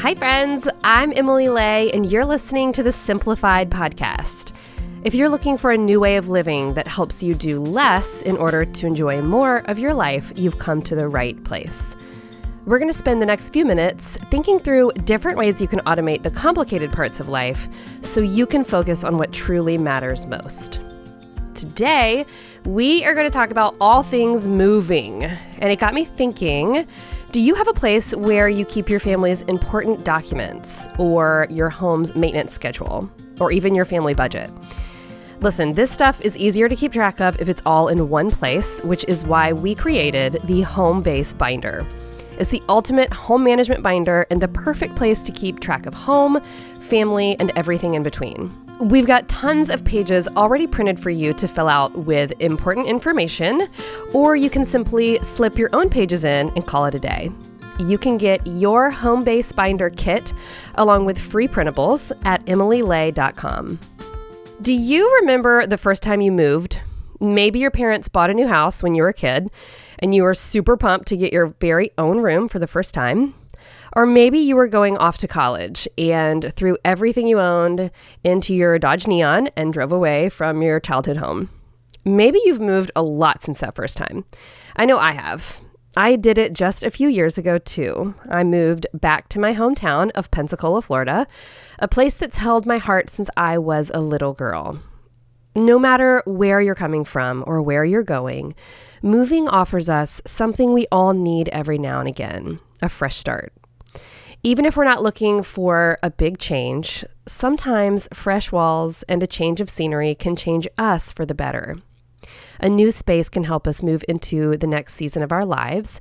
Hi, friends. I'm Emily Lay, and you're listening to the Simplified podcast. If you're looking for a new way of living that helps you do less in order to enjoy more of your life, you've come to the right place. We're going to spend the next few minutes thinking through different ways you can automate the complicated parts of life so you can focus on what truly matters most. Today, we are going to talk about all things moving, and it got me thinking, do you have a place where you keep your family's important documents or your home's maintenance schedule or even your family budget? Listen, this stuff is easier to keep track of if it's all in one place, which is why we created the Home Base Binder. It's the ultimate home management binder and the perfect place to keep track of home, family, and everything in between. We've got tons of pages already printed for you to fill out with important information, or you can simply slip your own pages in and call it a day. You can get your Home Base Binder kit along with free printables at emilylay.com. Do you remember the first time you moved? Maybe your parents bought a new house when you were a kid, and you were super pumped to get your very own room for the first time. Or maybe you were going off to college and threw everything you owned into your Dodge Neon and drove away from your childhood home. Maybe you've moved a lot since that first time. I know I have. I did it just a few years ago too. I moved back to my hometown of Pensacola, Florida, a place that's held my heart since I was a little girl. No matter where you're coming from or where you're going, moving offers us something we all need every now and again, a fresh start. Even if we're not looking for a big change, sometimes fresh walls and a change of scenery can change us for the better. A new space can help us move into the next season of our lives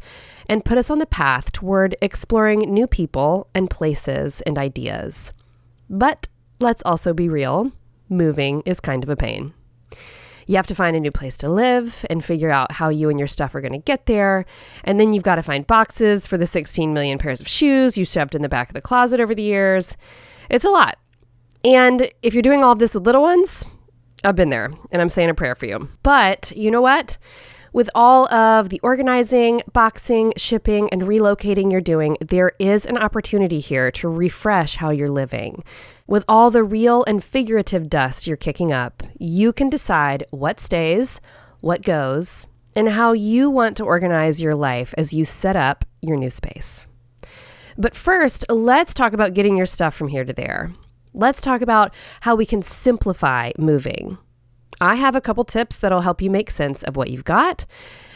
and put us on the path toward exploring new people and places and ideas. But let's also be real, moving is kind of a pain. You have to find a new place to live and figure out how you and your stuff are going to get there. And then you've got to find boxes for the 16 million pairs of shoes you shoved in the back of the closet over the years. It's a lot. And if you're doing all of this with little ones, I've been there and I'm saying a prayer for you. But you know what? With all of the organizing, boxing, shipping, and relocating you're doing, there is an opportunity here to refresh how you're living. With all the real and figurative dust you're kicking up, you can decide what stays, what goes, and how you want to organize your life as you set up your new space. But first, let's talk about getting your stuff from here to there. Let's talk about how we can simplify moving. I have a couple tips that'll help you make sense of what you've got,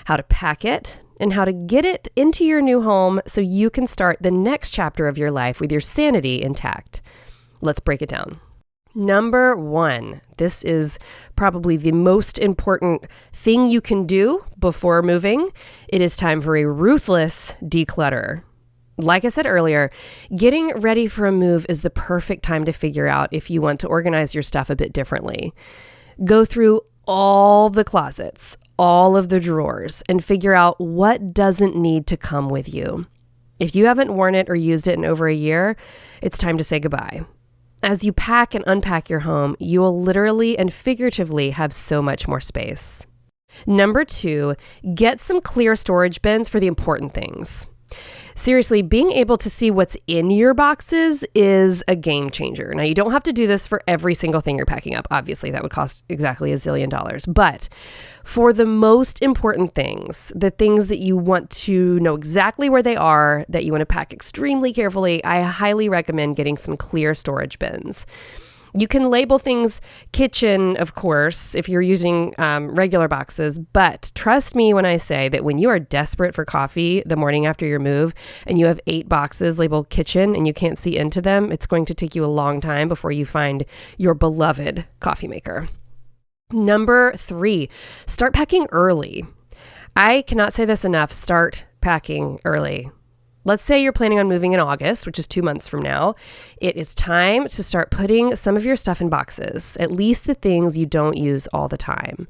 how to pack it, and how to get it into your new home so you can start the next chapter of your life with your sanity intact. Let's break it down. Number 1, this is probably the most important thing you can do before moving. It is time for a ruthless declutter. Like I said earlier, getting ready for a move is the perfect time to figure out if you want to organize your stuff a bit differently. Go through all the closets, all of the drawers, and figure out what doesn't need to come with you. If you haven't worn it or used it in over a year, it's time to say goodbye. As you pack and unpack your home, you will literally and figuratively have so much more space. Number 2, get some clear storage bins for the important things. Seriously, being able to see what's in your boxes is a game changer. Now, you don't have to do this for every single thing you're packing up. Obviously, that would cost exactly $1 zillion. But for the most important things, the things that you want to know exactly where they are, that you want to pack extremely carefully, I highly recommend getting some clear storage bins. You can label things kitchen, of course, if you're using regular boxes, but trust me when I say that when you are desperate for coffee the morning after your move and you have 8 boxes labeled kitchen and you can't see into them, it's going to take you a long time before you find your beloved coffee maker. Number 3, start packing early. I cannot say this enough, start packing early. Let's say you're planning on moving in August, which is 2 months from now. It is time to start putting some of your stuff in boxes, at least the things you don't use all the time.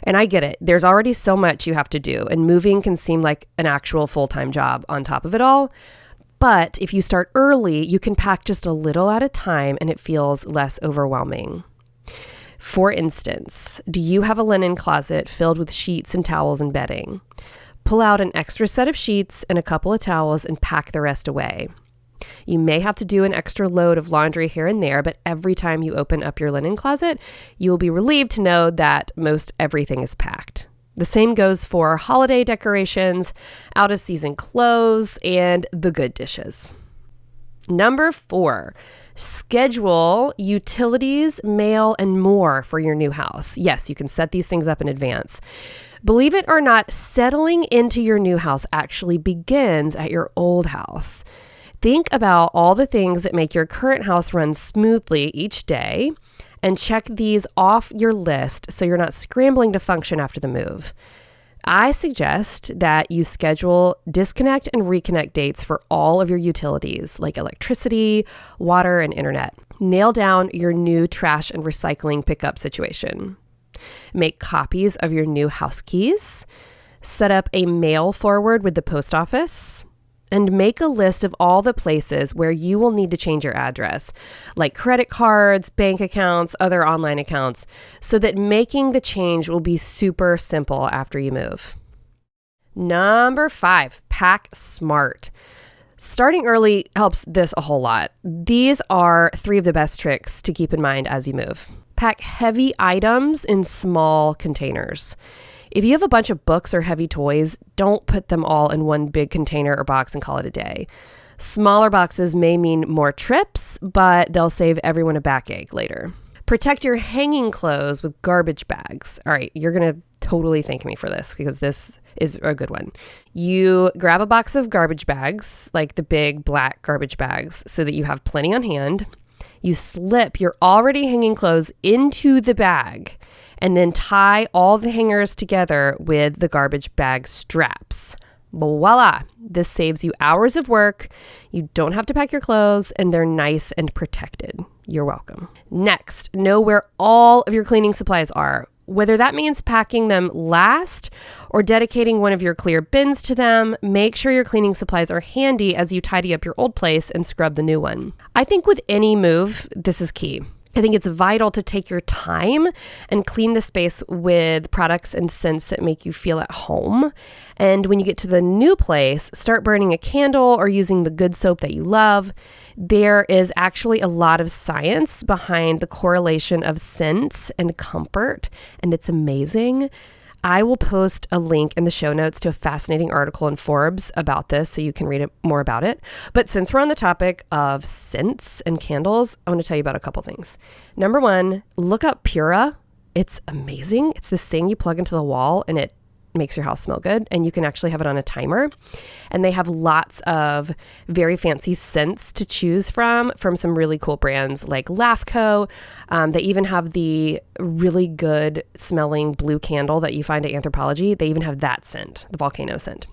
And I get it. There's already so much you have to do, and moving can seem like an actual full-time job on top of it all. But if you start early, you can pack just a little at a time and it feels less overwhelming. For instance, do you have a linen closet filled with sheets and towels and bedding? Pull out an extra set of sheets and a couple of towels and pack the rest away. You may have to do an extra load of laundry here and there, but every time you open up your linen closet, you will be relieved to know that most everything is packed. The same goes for holiday decorations, out-of-season clothes, and the good dishes. Number 4, schedule utilities, mail, and more for your new house. Yes, you can set these things up in advance. Believe it or not, settling into your new house actually begins at your old house. Think about all the things that make your current house run smoothly each day and check these off your list so you're not scrambling to function after the move. I suggest that you schedule disconnect and reconnect dates for all of your utilities like electricity, water, and internet. Nail down your new trash and recycling pickup situation. Make copies of your new house keys. Set up a mail forward with the post office. And make a list of all the places where you will need to change your address, like credit cards, bank accounts, other online accounts, so that making the change will be super simple after you move. Number 5, pack smart. Starting early helps this a whole lot. These are 3 of the best tricks to keep in mind as you move. Pack heavy items in small containers. If you have a bunch of books or heavy toys, don't put them all in one big container or box and call it a day. Smaller boxes may mean more trips, but they'll save everyone a backache later. Protect your hanging clothes with garbage bags. All right, you're going to totally thank me for this because this is a good one. You grab a box of garbage bags, like the big black garbage bags, so that you have plenty on hand. You slip your already hanging clothes into the bag and then tie all the hangers together with the garbage bag straps. Voila! This saves you hours of work. You don't have to pack your clothes, and they're nice and protected. You're welcome. Next, know where all of your cleaning supplies are. Whether that means packing them last or dedicating one of your clear bins to them, make sure your cleaning supplies are handy as you tidy up your old place and scrub the new one. I think with any move, this is key. I think it's vital to take your time and clean the space with products and scents that make you feel at home. And when you get to the new place, start burning a candle or using the good soap that you love. There is actually a lot of science behind the correlation of scent and comfort, and it's amazing. I will post a link in the show notes to a fascinating article in Forbes about this so you can read more about it. But since we're on the topic of scents and candles, I want to tell you about a couple things. Number 1, look up Pura. It's amazing. It's this thing you plug into the wall and it makes your house smell good, and you can actually have it on a timer. And they have lots of very fancy scents to choose from some really cool brands like LAFCO. They even have the really good smelling blue candle that you find at Anthropology. They even have that scent, the volcano scent.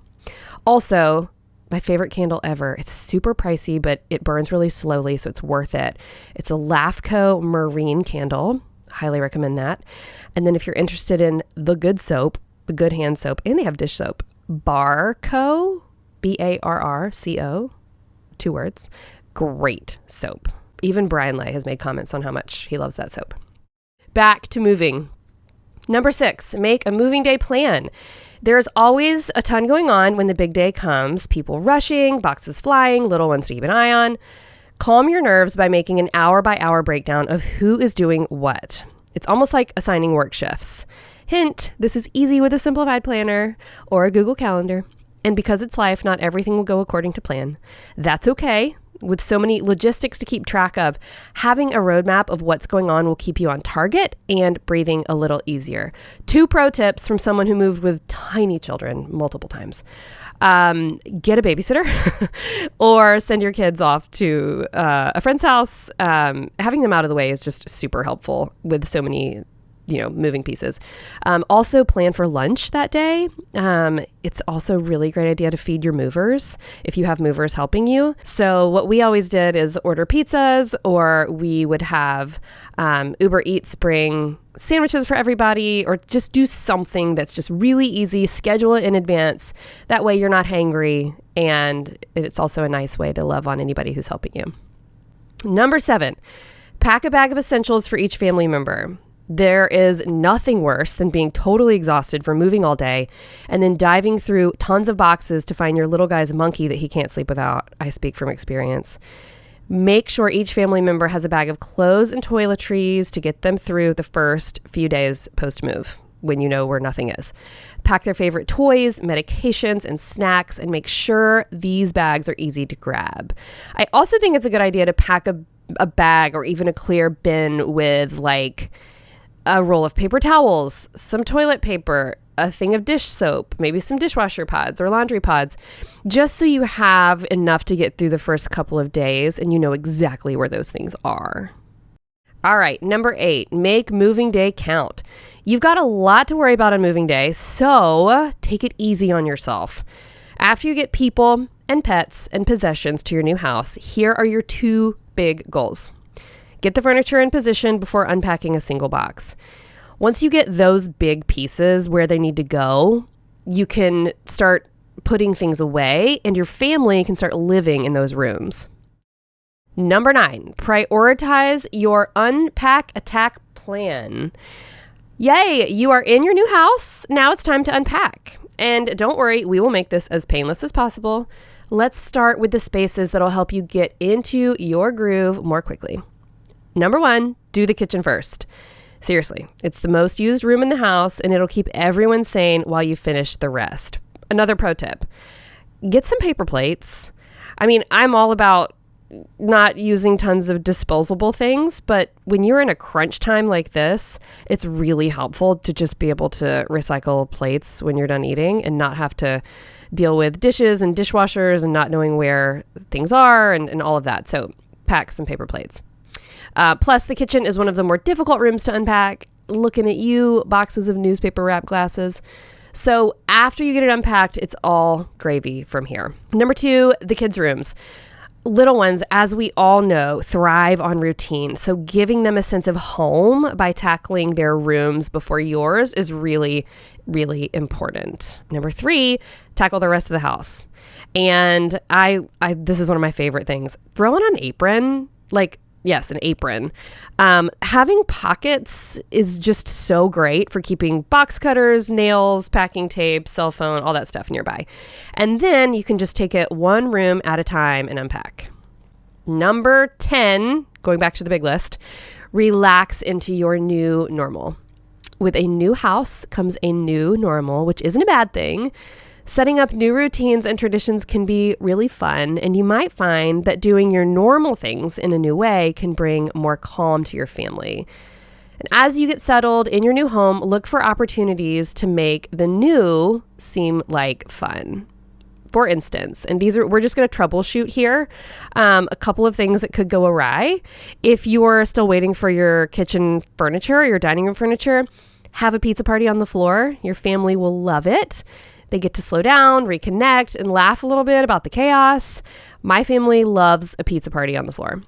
Also, my favorite candle ever. It's super pricey, but it burns really slowly, so it's worth it. It's a LAFCO marine candle. Highly recommend that. And then if you're interested in the good soap, the good hand soap, and they have dish soap, Barco, Barrco, 2 words, great soap. Even Brian Lay has made comments on how much he loves that soap. Back to moving. Number 6, make a moving day plan. There's always a ton going on when the big day comes, people rushing, boxes flying, little ones to keep an eye on. Calm your nerves by making an hour-by-hour breakdown of who is doing what. It's almost like assigning work shifts. Hint, this is easy with a Simplified planner or a Google Calendar. And because it's life, not everything will go according to plan. That's okay. With so many logistics to keep track of, having a roadmap of what's going on will keep you on target and breathing a little easier. 2 pro tips from someone who moved with tiny children multiple times. Get a babysitter or send your kids off to a friend's house. Having them out of the way is just super helpful with so many moving pieces. Also plan for lunch that day. It's also a really great idea to feed your movers if you have movers helping you. So what we always did is order pizzas, or we would have Uber Eats bring sandwiches for everybody, or just do something that's just really easy. Schedule it in advance. That way you're not hangry, and it's also a nice way to love on anybody who's helping you. Number 7, pack a bag of essentials for each family member. There is nothing worse than being totally exhausted from moving all day and then diving through tons of boxes to find your little guy's monkey that he can't sleep without. I speak from experience. Make sure each family member has a bag of clothes and toiletries to get them through the first few days post-move when you know where nothing is. Pack their favorite toys, medications, and snacks, and make sure these bags are easy to grab. I also think it's a good idea to pack a bag or even a clear bin with like a roll of paper towels, some toilet paper, a thing of dish soap, maybe some dishwasher pods or laundry pods, just so you have enough to get through the first couple of days and you know exactly where those things are. All right, number 8, make moving day count. You've got a lot to worry about on moving day, so take it easy on yourself. After you get people and pets and possessions to your new house, here are your 2 big goals. Get the furniture in position before unpacking a single box. Once you get those big pieces where they need to go, you can start putting things away and your family can start living in those rooms. Number 9, prioritize your unpack attack plan. Yay, you are in your new house. Now it's time to unpack. And don't worry, we will make this as painless as possible. Let's start with the spaces that'll help you get into your groove more quickly. Number 1, do the kitchen first. Seriously, it's the most used room in the house and it'll keep everyone sane while you finish the rest. Another pro tip, get some paper plates. I mean, I'm all about not using tons of disposable things, but when you're in a crunch time like this, it's really helpful to just be able to recycle plates when you're done eating and not have to deal with dishes and dishwashers and not knowing where things are and all of that. So pack some paper plates. Plus, the kitchen is one of the more difficult rooms to unpack. Looking at you, boxes of newspaper wrap glasses. So after you get it unpacked, it's all gravy from here. Number 2, the kids' rooms. Little ones, as we all know, thrive on routine. So giving them a sense of home by tackling their rooms before yours is really, really important. Number 3, tackle the rest of the house. And I this is one of my favorite things. Throw on an apron, yes, an apron. Having pockets is just so great for keeping box cutters, nails, packing tape, cell phone, all that stuff nearby. And then you can just take it one room at a time and unpack. Number 10, going back to the big list, relax into your new normal. With a new house comes a new normal, which isn't a bad thing. Setting up new routines and traditions can be really fun, and you might find that doing your normal things in a new way can bring more calm to your family. And as you get settled in your new home, look for opportunities to make the new seem like fun. For instance, and we're just going to troubleshoot here, a couple of things that could go awry. If you're still waiting for your kitchen furniture or your dining room furniture, have a pizza party on the floor. Your family will love it. They get to slow down, reconnect, and laugh a little bit about the chaos. My family loves a pizza party on the floor.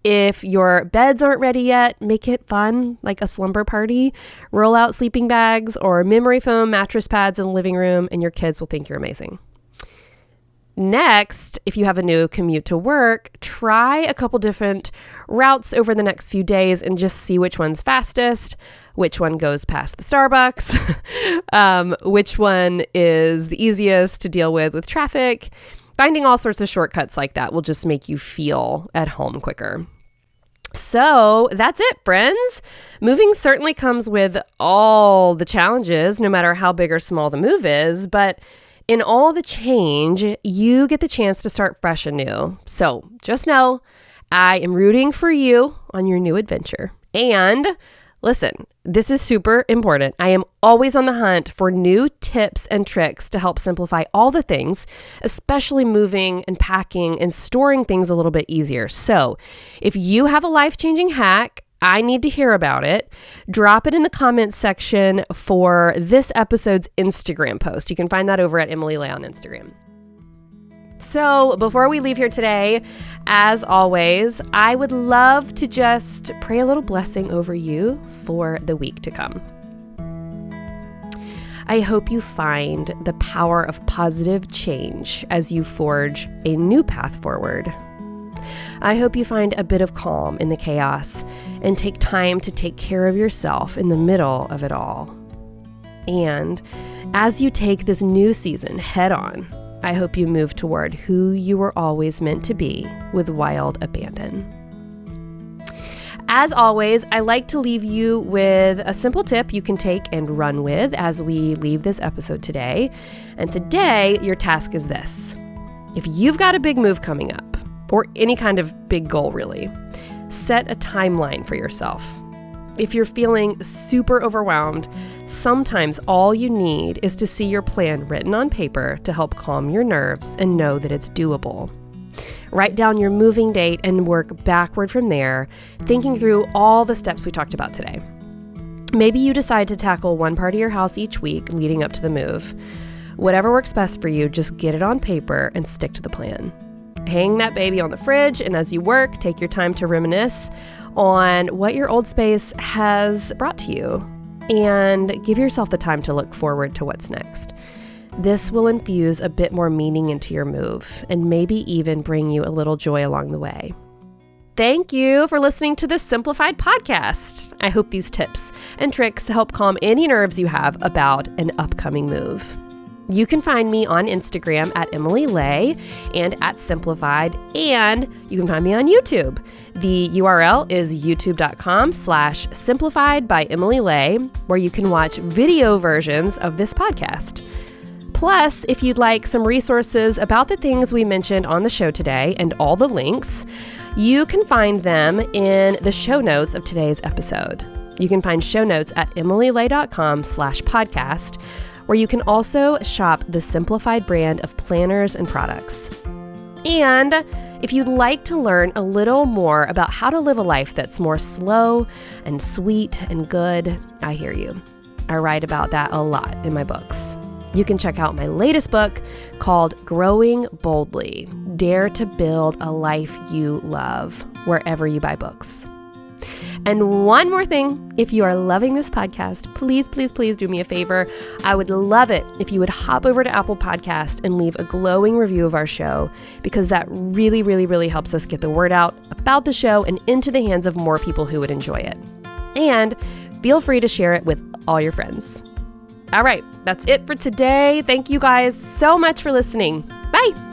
If your beds aren't ready yet, make it fun, like a slumber party. Roll out sleeping bags or memory foam mattress pads in the living room, and your kids will think you're amazing. Next, if you have a new commute to work, try a couple different routes over the next few days and just see which one's fastest, which one goes past the Starbucks, which one is the easiest to deal with traffic. Finding all sorts of shortcuts like that will just make you feel at home quicker. So that's it, friends. Moving certainly comes with all the challenges, no matter how big or small the move is, but in all the change, you get the chance to start fresh and new. So just know I am rooting for you on your new adventure. And listen, this is super important. I am always on the hunt for new tips and tricks to help simplify all the things, especially moving and packing and storing things a little bit easier. So if you have a life-changing hack, I need to hear about it. Drop it in the comments section for this episode's Instagram post. You can find that over at Emily Lay on Instagram. So before we leave here today, as always, I would love to just pray a little blessing over you for the week to come. I hope you find the power of positive change as you forge a new path forward. I hope you find a bit of calm in the chaos and take time to take care of yourself in the middle of it all. And as you take this new season head on, I hope you move toward who you were always meant to be with wild abandon. As always, I like to leave you with a simple tip you can take and run with as we leave this episode today. And today, your task is this. If you've got a big move coming up, or any kind of big goal really, set a timeline for yourself. If you're feeling super overwhelmed, sometimes all you need is to see your plan written on paper to help calm your nerves and know that it's doable. Write down your moving date and work backward from there, thinking through all the steps we talked about today. Maybe you decide to tackle one part of your house each week leading up to the move. Whatever works best for you, just get it on paper and stick to the plan. Hang that baby on the fridge, and as you work, take your time to reminisce on what your old space has brought to you, and give yourself the time to look forward to what's next. This will infuse a bit more meaning into your move and maybe even bring you a little joy along the way. Thank you for listening to this Simplified podcast. I hope these tips and tricks help calm any nerves you have about an upcoming move. You can find me on Instagram at Emily Lay and at Simplified, and you can find me on YouTube. The URL is youtube.com/simplified by Emily Lay, where you can watch video versions of this podcast. Plus, if you'd like some resources about the things we mentioned on the show today and all the links, you can find them in the show notes of today's episode. You can find show notes at emilylay.com/podcast, where you can also shop the Simplified brand of planners and products. And if you'd like to learn a little more about how to live a life that's more slow and sweet and good, I hear you. I write about that a lot in my books. You can check out my latest book called Growing Boldly, Dare to Build a Life You Love, wherever you buy books. And one more thing, if you are loving this podcast, please, please, please do me a favor. I would love it if you would hop over to Apple Podcast and leave a glowing review of our show, because that really, really, really helps us get the word out about the show and into the hands of more people who would enjoy it. And feel free to share it with all your friends. All right, that's it for today. Thank you guys so much for listening. Bye.